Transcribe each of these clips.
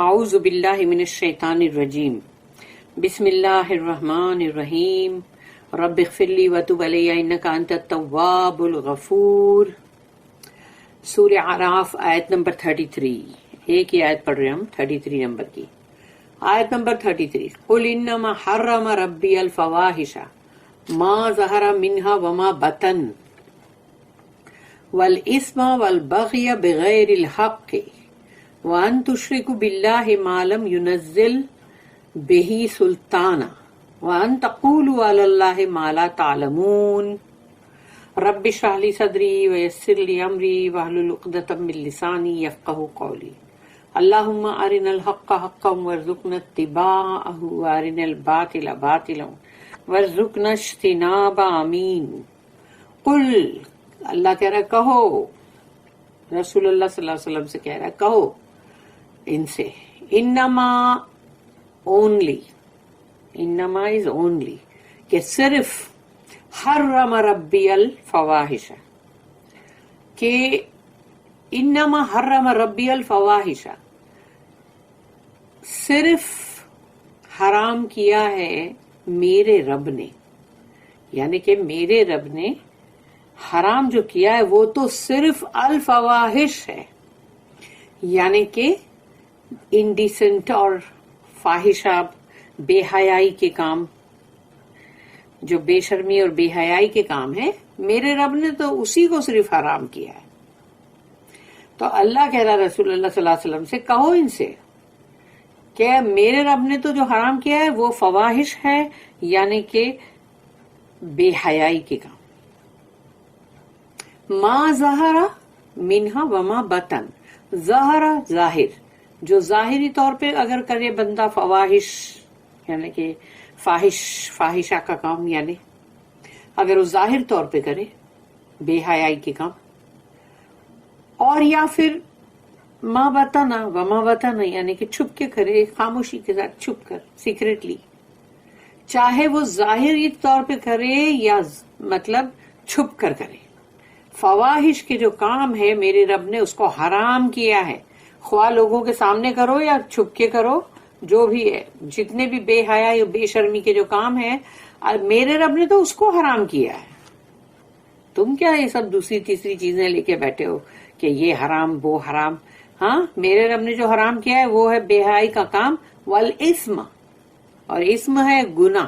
اعوذ باللہ من الشیطان الرجیم بسم اللہ الرحمن الرحیم رب اغفر لی وتب علی انک انت التواب الغفور۔ سورہ اعراف آیت نمبر 33، ایک ہی آیت پڑھ رہے ہم 33 نمبر کی۔ آیت نمبر 33، قل انما حرم ربی الفواحش ما ظہر منہا وما بطن والاسم والبغی بغیر الحق وَأَن تُشْرِكُوا بِاللَّهِ مَا لَمْ يُنَزِّلْ بِهِ سُلْطَانًا وَأَن تَقُولُوا عَلَى اللَّهِ مَا لَا تَعْلَمُونَ رَبِّ اشْرَحْ لِي صَدْرِي وَيَسِّرْ لِي أَمْرِي وَاحْلُلْ عُقْدَةً مِّن لِّسَانِي يَفْقَهُوا قَوْلِي اللهم أرنا الحق حقا وارزقنا اتباعه وأرنا الباطل باطلا وارزقنا اجتنابه آمین۔ قل، اللہ کہہ رہا کہو، رسول اللہ صلی اللہ علیہ وسلم سے کہہ رہا کہو ان سے، انما اونلی، انما از اونلی، کہ صرف حرم ربی الفواحش، کہ انما حرم ربی الفواحش، صرف حرام کیا ہے میرے رب نے، یعنی کہ میرے رب نے حرام جو کیا ہے وہ تو صرف الفواحش ہے، یعنی کہ انڈیسنٹ اور فاحشہ، بے حیائی کے کام، جو بے شرمی اور بے حیائی کے کام ہیں، میرے رب نے تو اسی کو صرف حرام کیا ہے۔ تو اللہ کہہ رہا رسول اللہ صلی اللہ علیہ وسلم سے کہو ان سے کہ میرے رب نے تو جو حرام کیا ہے وہ فواحش ہے، یعنی کہ بے حیائی کے کام، ما ظہر منہا وما بطن، ظہر ظاہر، جو ظاہری طور پہ اگر کرے بندہ فواحش، یعنی کہ فاحشہ کا کام، یعنی اگر وہ ظاہر طور پہ کرے بے حیائی کے کام، اور یا پھر ما بطنا وما بطن، یعنی کہ چھپ کے کرے، خاموشی کے ساتھ چھپ کر، سیکریٹلی، چاہے وہ ظاہری طور پہ کرے یا مطلب چھپ کر کرے، فواحش کے جو کام ہے میرے رب نے اس کو حرام کیا ہے، خواہ لوگوں کے سامنے کرو یا چھپ کے کرو، جو بھی ہے، جتنے بھی بے حیائی اور بے شرمی کے جو کام ہیں میرے رب نے تو اس کو حرام کیا ہے۔ تم کیا یہ سب دوسری تیسری چیزیں لے کے بیٹھے ہو کہ یہ حرام وہ حرام؟ ہاں، میرے رب نے جو حرام کیا ہے وہ ہے بے حیائی کا کام، والاسم، اور اسم ہے گناہ۔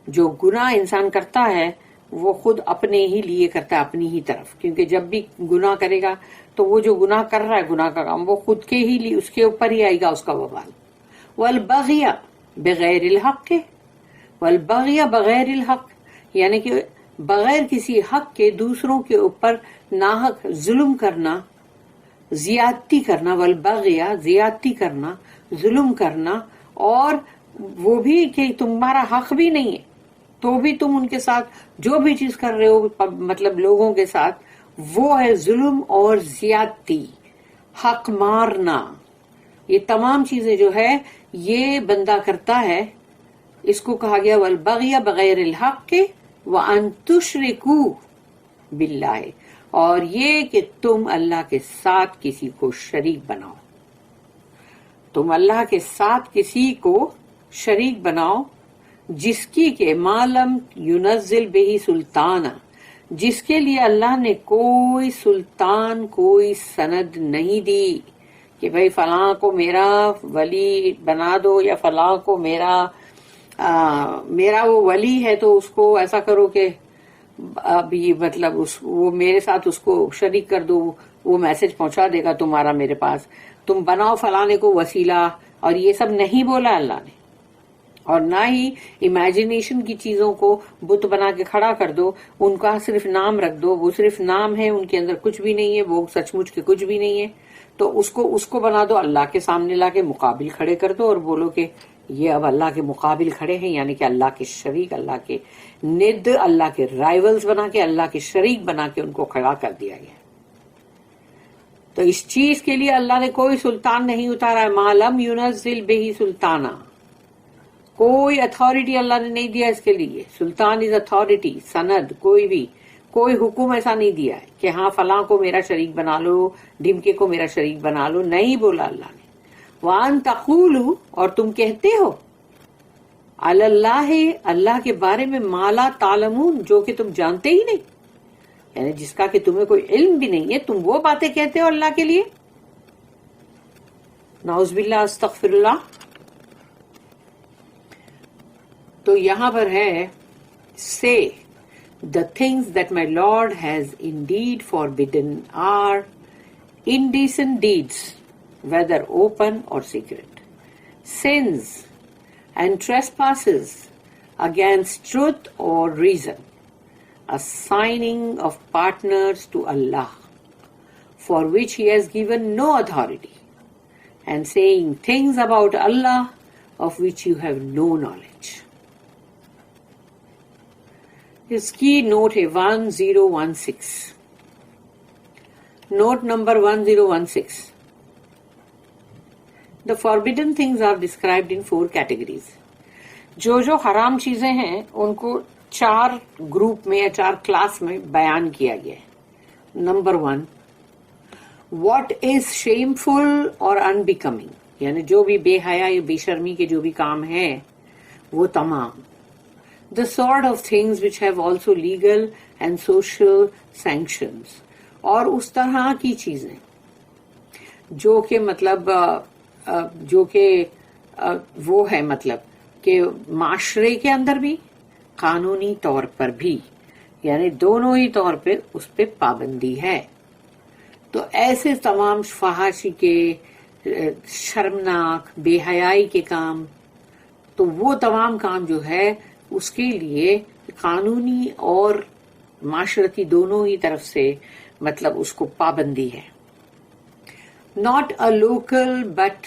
جو گناہ انسان کرتا ہے وہ خود اپنے ہی لیے کرتا ہے، اپنی ہی طرف، کیونکہ جب بھی گناہ کرے گا تو وہ جو گناہ کر رہا ہے، گناہ کا کام، وہ خود کے ہی لیے، اس کے اوپر ہی آئے گا اس کا وبال۔ والبغی بغیر الحق، والبغی بغیر الحق، یعنی کہ بغیر کسی حق کے دوسروں کے اوپر ناحق ظلم کرنا، زیادتی کرنا، والبغی زیادتی کرنا، ظلم کرنا، اور وہ بھی کہ تمہارا حق بھی نہیں ہے تو بھی تم ان کے ساتھ جو بھی چیز کر رہے ہو، مطلب لوگوں کے ساتھ، وہ ہے ظلم اور زیادتی، حق مارنا۔ یہ تمام چیزیں جو ہے یہ بندہ کرتا ہے، اس کو کہا گیا والبغی بغیر الحق وان تشرکوا باللہ، اور یہ کہ تم اللہ کے ساتھ کسی کو شریک بناؤ، تم اللہ کے ساتھ کسی کو شریک بناؤ جس کی کہ ما لم ينزل بہ سلطانہ، جس کے لیے اللہ نے کوئی سلطان، کوئی سند نہیں دی کہ بھئی فلاں کو میرا ولی بنا دو، یا فلاں کو میرا وہ ولی ہے تو اس کو ایسا کرو کہ ابھی مطلب وہ میرے ساتھ اس کو شریک کر دو، وہ میسج پہنچا دے گا تمہارا میرے پاس، تم بناؤ فلانے کو وسیلہ، اور یہ سب نہیں بولا اللہ نے۔ اور نہ ہی امیجنیشن کی چیزوں کو بت بنا کے کھڑا کر دو، ان کا صرف نام رکھ دو، وہ صرف نام ہے، ان کے اندر کچھ بھی نہیں ہے، وہ سچ مچ کے کچھ بھی نہیں ہے، تو اس کو بنا دو، اللہ کے سامنے لا کے مقابل کھڑے کر دو اور بولو کہ یہ اب اللہ کے مقابل کھڑے ہیں، یعنی کہ اللہ کے شریک، اللہ کے ند، اللہ کے رائیولز بنا کے، اللہ کے شریک بنا کے ان کو کھڑا کر دیا گیا۔ تو اس چیز کے لیے اللہ نے کوئی سلطان نہیں اتارا ہے، ما لم ينزل بہ سلطانہ، کوئی اتھارٹی اللہ نے نہیں دیا اس کے لیے۔ سلطان از اتھارٹی، سند، کوئی حکم ایسا نہیں دیا ہے کہ ہاں فلاں کو میرا شریک بنا لو، ڈھمکے کو میرا شریک بنا لو، نہیں بولا اللہ نے۔ وان تقولوا اور تم کہتے ہو علی اللہ اللہ کے بارے میں ما لا تعلمون جو کہ تم جانتے ہی نہیں، یعنی جس کا کہ تمہیں کوئی علم بھی نہیں ہے، تم وہ باتیں کہتے ہو اللہ کے لیے. نعوذ باللہ، استغفر اللہ. تو یہاں پر ہے say the things that my Lord has indeed forbidden are indecent deeds, whether open or secret, sins and trespasses against truth or reason, assigning of partners to Allah, for which He has given no authority, and saying things about Allah of which you have no knowledge. اس کی note ہے 1016. Note number 1016. The forbidden things are described in 4 categories. جو حرام چیزیں ہیں ان کو 4 group میں یا 4 class میں بیان کیا گیا ہے. Number 1، what is shameful or unbecoming، یعنی جو بھی بے حیا یا بے شرمی کے جو بھی کام ہیں وہ تمام. The sort of things which have also legal and social sanctions، اور اس طرح کی چیزیں جو کہ مطلب جو کہ وہ ہے مطلب کہ معاشرے کے اندر بھی قانونی طور پر بھی، یعنی دونوں ہی طور پہ اس پہ پابندی ہے. تو ایسے تمام فحاشی کے، شرمناک بے حیائی کے کام، تو وہ تمام کام جو ہے اس کے لیے قانونی اور معاشرتی دونوں ہی طرف سے مطلب اس کو پابندی ہے. Not a local but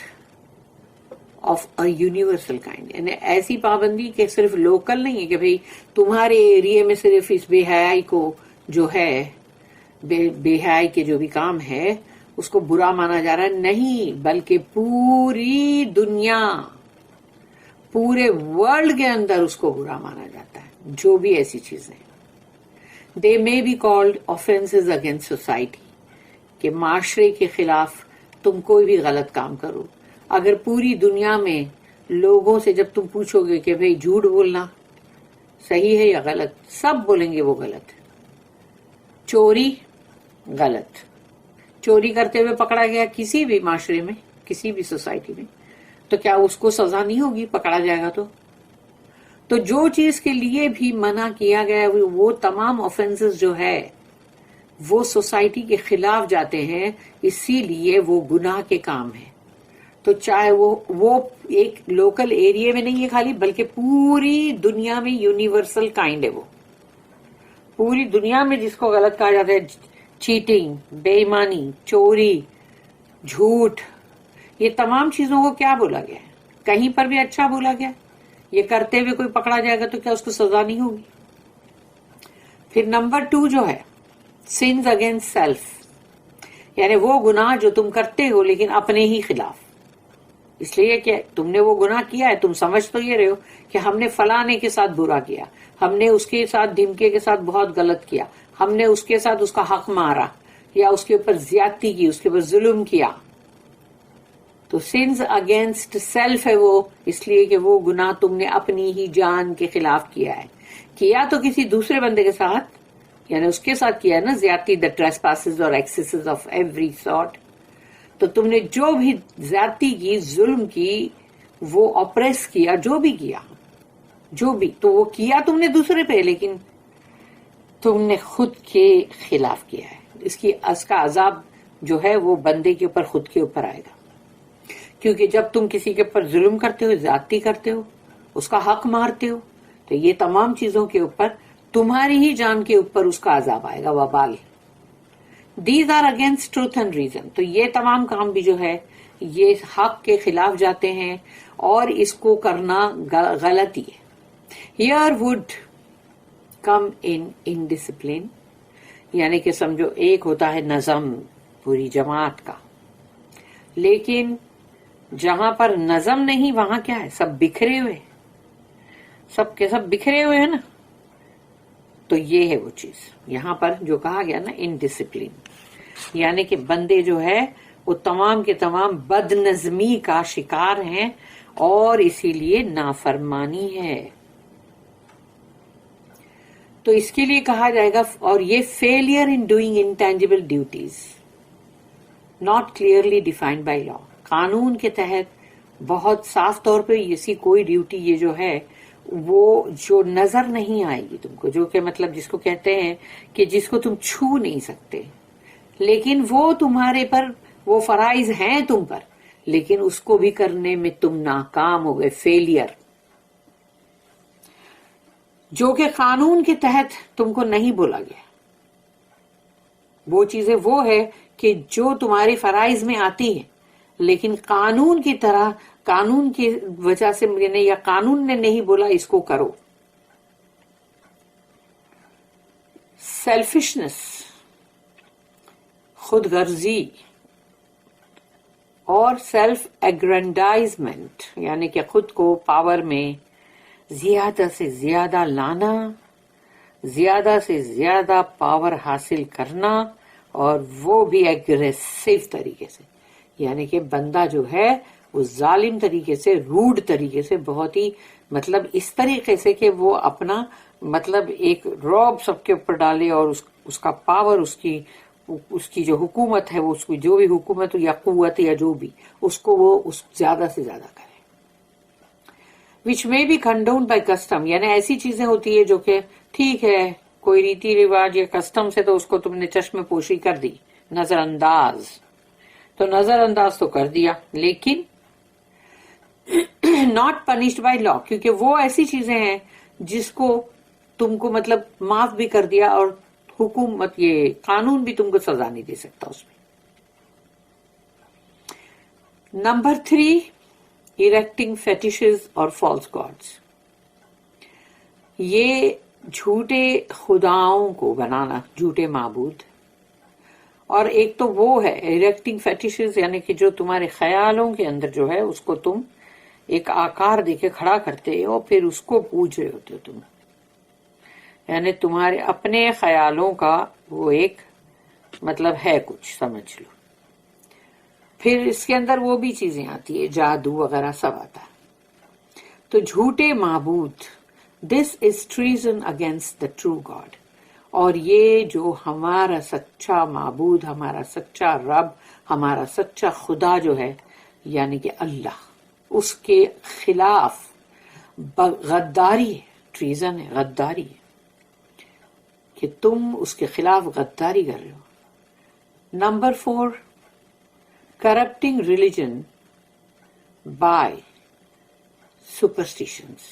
of a universal kind, یعنی ایسی پابندی کہ صرف لوکل نہیں ہے کہ بھئی تمہارے ایریے میں صرف اس بے حیائی کو جو ہے بے حیائی کے جو بھی کام ہے اس کو برا مانا جا رہا ہے، نہیں، بلکہ پوری دنیا، پورے ورلڈ کے اندر اس کو برا مانا جاتا ہے جو بھی ایسی چیزیں. They may be called offences against society, کہ معاشرے کے خلاف تم کوئی بھی غلط کام کرو. اگر پوری دنیا میں لوگوں سے جب تم پوچھو گے کہ بھئی جھوٹ بولنا صحیح ہے یا غلط، سب بولیں گے وہ غلط. چوری غلط، چوری کرتے ہوئے پکڑا گیا کسی بھی معاشرے میں، کسی بھی سوسائٹی میں، تو کیا اس کو سزا نہیں ہوگی؟ پکڑا جائے گا تو جو چیز کے لیے بھی منع کیا گیا وہ تمام آفینسز جو ہے وہ سوسائٹی کے خلاف جاتے ہیں، اسی لیے وہ گناہ کے کام ہیں. تو چاہے وہ ایک لوکل ایریا میں نہیں ہے خالی، بلکہ پوری دنیا میں یونیورسل کائنڈ ہے. وہ پوری دنیا میں جس کو غلط کہا جاتا ہے، چیٹنگ، بے ایمانی، چوری، جھوٹ، یہ تمام چیزوں کو کیا بولا گیا ہے؟ کہیں پر بھی اچھا بولا گیا؟ یہ کرتے ہوئے کوئی پکڑا جائے گا تو کیا اس کو سزا نہیں ہوگی؟ پھر نمبر 2 جو ہے سنز اگینسٹ سیلف، یعنی وہ گناہ جو تم کرتے ہو لیکن اپنے ہی خلاف، اس لیے کہ تم نے وہ گناہ کیا ہے، تم سمجھ تو یہ رہے ہو کہ ہم نے فلانے کے ساتھ برا کیا، ہم نے اس کے ساتھ دھمکے کے ساتھ بہت غلط کیا، ہم نے اس کے ساتھ اس کا حق مارا یا اس کے اوپر زیادتی کی، اس کے اوپر ظلم کیا. تو سنز اگینسٹ سیلف ہے وہ، اس لیے کہ وہ گناہ تم نے اپنی ہی جان کے خلاف کیا ہے. کیا تو کسی دوسرے بندے کے ساتھ، یعنی اس کے ساتھ کیا ہے نا زیادتی، the trespasses اور excesses of every sort. تو تم نے جو بھی زیادتی کی، ظلم کی، وہ اپریس کیا، جو بھی کیا، جو بھی، تو وہ کیا تم نے دوسرے پہ، لیکن تم نے خود کے خلاف کیا ہے. اس کا عذاب جو ہے وہ بندے کے اوپر، خود کے اوپر آئے گا. کیونکہ جب تم کسی کے اوپر ظلم کرتے ہو، زیادتی کرتے ہو، اس کا حق مارتے ہو، تو یہ تمام چیزوں کے اوپر تمہاری ہی جان کے اوپر اس کا عذاب آئے گا، وبال. These are against truth and reason, تو یہ تمام کام بھی جو ہے یہ حق کے خلاف جاتے ہیں اور اس کو کرنا غلطی ہے. Here would come in discipline, یعنی کہ سمجھو ایک ہوتا ہے نظم پوری جماعت کا، لیکن جہاں پر نظم نہیں وہاں کیا ہے؟ سب بکھرے ہوئے، سب کے سب بکھرے ہوئے ہیں نا. تو یہ ہے وہ چیز یہاں پر جو کہا گیا نا، ان ڈسپلن، یعنی کہ بندے جو ہے وہ تمام کے تمام بد نظمی کا شکار ہیں اور اسی لیے نافرمانی ہے. تو اس کے لیے کہا جائے گا، اور یہ failure in doing intangible duties not clearly defined by law. قانون کے تحت بہت صاف طور پہ ایسی کوئی ڈیوٹی یہ جو ہے وہ جو نظر نہیں آئے گی تم کو، جو کہ مطلب جس کو کہتے ہیں کہ جس کو تم چھو نہیں سکتے، لیکن وہ تمہارے پر، وہ فرائض ہیں تم پر، لیکن اس کو بھی کرنے میں تم ناکام ہو گئے، فیلئر. جو کہ قانون کے تحت تم کو نہیں بولا گیا. وہ چیزیں وہ ہے کہ جو تمہارے فرائض میں آتی ہیں، لیکن قانون کی طرح، قانون کی وجہ سے یا قانون نے نہیں بولا اس کو کرو. سیلفشنس، خود غرضی اور سیلف ایگرینڈائزمنٹ، یعنی کہ خود کو پاور میں زیادہ سے زیادہ لانا، زیادہ سے زیادہ پاور حاصل کرنا، اور وہ بھی ایگریسو طریقے سے. یعنی کہ بندہ جو ہے وہ ظالم طریقے سے، روڈ طریقے سے، بہت ہی مطلب اس طریقے سے کہ وہ اپنا مطلب ایک روب سب کے اوپر ڈالے، اور اس کا پاور، اس کی جو حکومت ہے، وہ اس کی جو بھی حکومت یا قوت یا جو بھی، اس کو وہ زیادہ سے زیادہ کرے. وچ میں بی کنڈونڈ بائی کسٹم، یعنی ایسی چیزیں ہوتی ہے جو کہ ٹھیک ہے، کوئی ریتی رواج یا کسٹم سے تو اس کو تم نے چشم پوشی کر دی، نظر انداز، تو نظر انداز تو کر دیا، لیکن ناٹ پنشڈ بائی لا، کیونکہ وہ ایسی چیزیں ہیں جس کو تم کو مطلب معاف بھی کر دیا، اور حکومت، یہ قانون بھی تم کو سزا نہیں دے سکتا اس میں. نمبر 3، erecting fetishes اور false gods. یہ جھوٹے خداؤں کو بنانا، جھوٹے معبود. اور ایک تو وہ ہے erecting fetishes، یعنی کہ جو تمہارے خیالوں کے اندر جو ہے اس کو تم ایک آکار دے کے کھڑا کرتے ہو، پھر اس کو پوج رہے ہوتے ہو تم. یعنی تمہارے اپنے خیالوں کا وہ ایک مطلب ہے، کچھ سمجھ لو. پھر اس کے اندر وہ بھی چیزیں آتی ہے، جادو وغیرہ سب آتا ہے. تو جھوٹے معبود، this is treason against the true god. اور یہ جو ہمارا سچا معبود، ہمارا سچا رب، ہمارا سچا خدا جو ہے، یعنی کہ اللہ، اس کے خلاف غداری ہے. ٹریزن ہے، غداری ہے، کہ تم اس کے خلاف غداری کر رہے ہو. Number 4، corrupting religion by superstitions،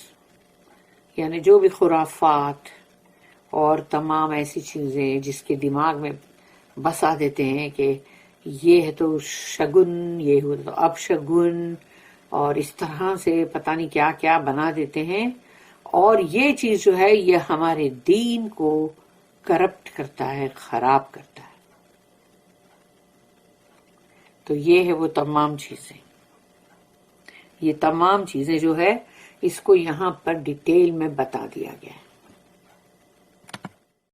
یعنی جو بھی خرافات اور تمام ایسی چیزیں جس کے دماغ میں بسا دیتے ہیں کہ یہ ہے تو شگن، یہ ہو تو اب شگن، اور اس طرح سے پتہ نہیں کیا کیا بنا دیتے ہیں. اور یہ چیز جو ہے یہ ہمارے دین کو کرپٹ کرتا ہے، خراب کرتا ہے. تو یہ ہے وہ تمام چیزیں، یہ تمام چیزیں جو ہے اس کو یہاں پر ڈیٹیل میں بتا دیا گیا ہے.